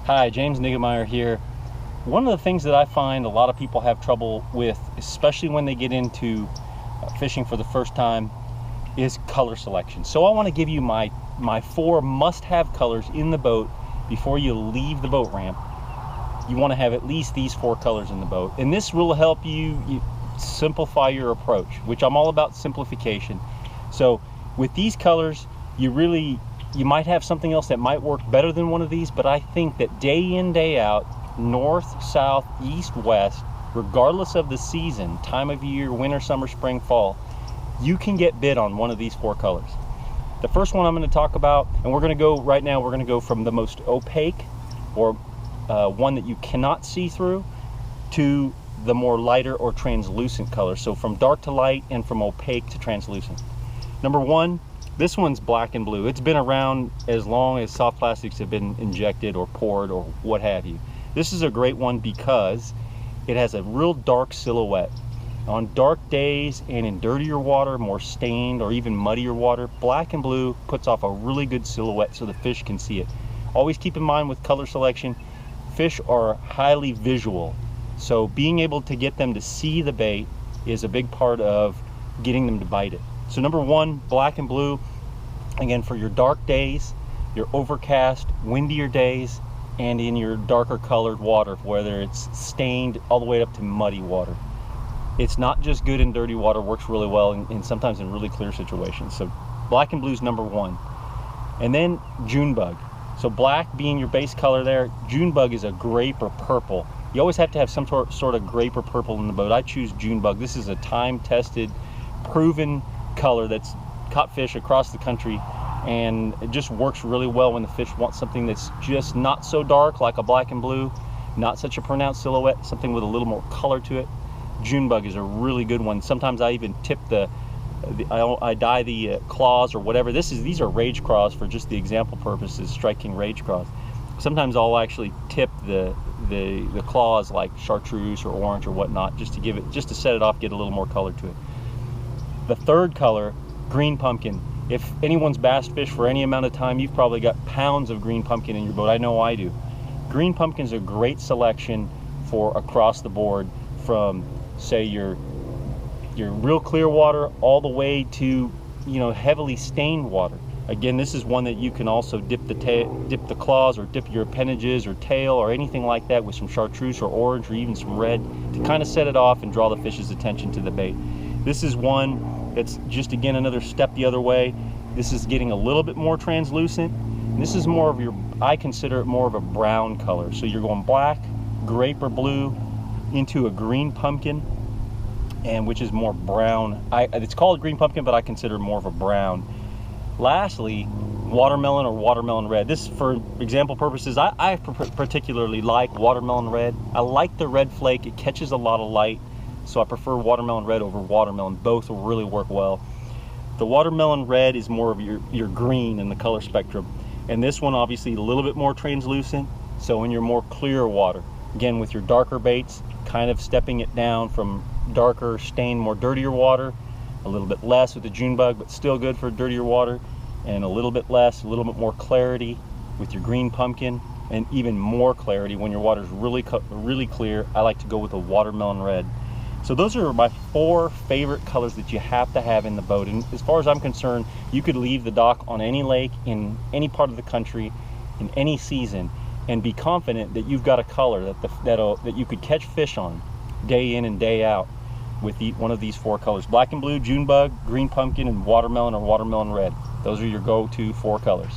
Hi, James Niggemeyer here. One of the things that I find a lot of people have trouble with, especially when they get into fishing for the first time, is color selection. So I want to give you my 4 must-have colors in the boat before you leave the boat ramp. You want to have at least these 4 colors in the boat, and this will help you simplify your approach, which I'm all about simplification. So with these colors, you might have something else that might work better than one of these, but I think that day in, day out, north, south, east, west, regardless of the season, time of year, winter, summer, spring, fall, you can get bit on one of these 4 colors. The first one I'm going to talk about, and we're going to go from the most opaque, or one that you cannot see through, to the more lighter or translucent color. So from dark to light and from opaque to translucent. Number 1, this one's black and blue. It's been around as long as soft plastics have been injected or poured or what have you. This is a great one because it has a real dark silhouette. On dark days and in dirtier water, more stained or even muddier water, black and blue puts off a really good silhouette so the fish can see it. Always keep in mind with color selection, fish are highly visual. So being able to get them to see the bait is a big part of getting them to bite it. So number 1, black and blue, again, for your dark days, your overcast, windier days, and in your darker colored water, whether it's stained all the way up to muddy water. It's not just good in dirty water, works really well and sometimes in really clear situations. So black and blue is number 1. And then Junebug. So black being your base color there, Junebug is a grape or purple. You always have to have some sort of grape or purple in the boat. I choose Junebug. This is a time-tested, proven color that's caught fish across the country, and it just works really well when the fish want something that's just not so dark like a black and blue, not such a pronounced silhouette, something with a little more color to it. Junebug is a really good one. Sometimes I even tip I dye the claws or whatever. These are rage craws for just the example purposes, striking rage craws. Sometimes I'll actually tip the claws like chartreuse or orange or whatnot, just to set it off, get a little more color to it. The third color, green pumpkin. If anyone's bass fished for any amount of time, you've probably got pounds of green pumpkin in your boat. I know I do. Green pumpkin's a great selection for across the board, from say your real clear water all the way to heavily stained water. Again, this is one that you can also dip the claws or dip your appendages or tail or anything like that with some chartreuse or orange or even some red to kind of set it off and draw the fish's attention to the bait. This is one that's just, again, another step the other way. This is getting a little bit more translucent. And this is more of I consider it more of a brown color. So you're going black, grape or blue into a green pumpkin, and which is more brown. It's called green pumpkin, but I consider it more of a brown. Lastly, watermelon or watermelon red. This, for example purposes, I particularly like watermelon red. I like the red flake. It catches a lot of light, so I prefer watermelon red over watermelon. Both will really work well. The watermelon red is more of your green in the color spectrum, and this one obviously a little bit more translucent. So in your more clear water, again with your darker baits, kind of stepping it down from darker, stained, more dirtier water, a little bit less with the Junebug, but still good for dirtier water, and a little bit less, a little bit more clarity with your green pumpkin, and even more clarity when your water's really clear. I like to go with a watermelon red. So those are my 4 favorite colors that you have to have in the boat. And as far as I'm concerned, you could leave the dock on any lake in any part of the country in any season and be confident that you've got a color that you could catch fish on day in and day out with one of these 4 colors: black and blue, Junebug, green pumpkin, and watermelon or watermelon red. Those are your go-to 4 colors.